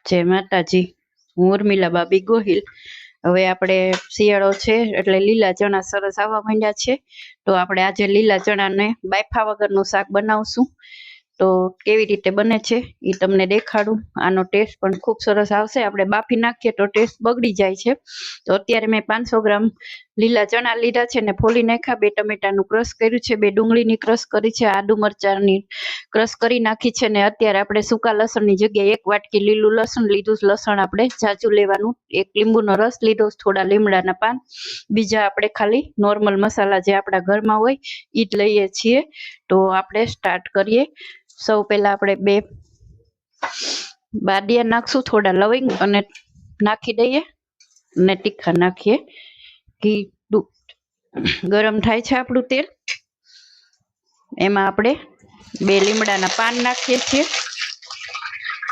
जय माताजी। हूँ उर्मिला बाबी गोहिल। हवे आपणे शियाळो छे एटले लीला चना सरस आववा मांड्या छे, तो आपणे आजे लीला चना ने बायफा वगरनुं शाक बनावशुं। तो केवी रीते बने छे ई तमने देखाडुं। आनो टेस्ट पण खूब सरस आवशे। आपणे बाफी नाखीए तो टेस्ट बगड़ी जाय छे। तो अत्यारे मैं 500 ग्राम लीला चना लीधा छे ने फोली नाख्या। 2 टमेटानुं क्रश कर्युं छे, 2 डुंगळीनी क्रश करी छे, आदु मरचानी क्रश करी नाखी छे ने अत्यारे आपणे सूका लसणनी जग्याए 1 वाटकी लीलुं लसण लीधुं। लसण आपणे जाजू लेवानुं। 1 લીંબુનો रस लीधो, थोड़ा લીમડાના पान, बीजा आपणे खाली नॉर्मल मसाला जे आपणा घरमां होय ई ज लईए छीए। तो आपणे स्टार्ट करीए। सौ पहेला आपणे 2 बादिया नाखशुं, थोड़ा लविंग अने नाखी दईए ने तीखा नाखीए। घी गरम थाय छे आपणुं तेल, एमां आपणे 2 લીમડાના पान नाखीए छीए।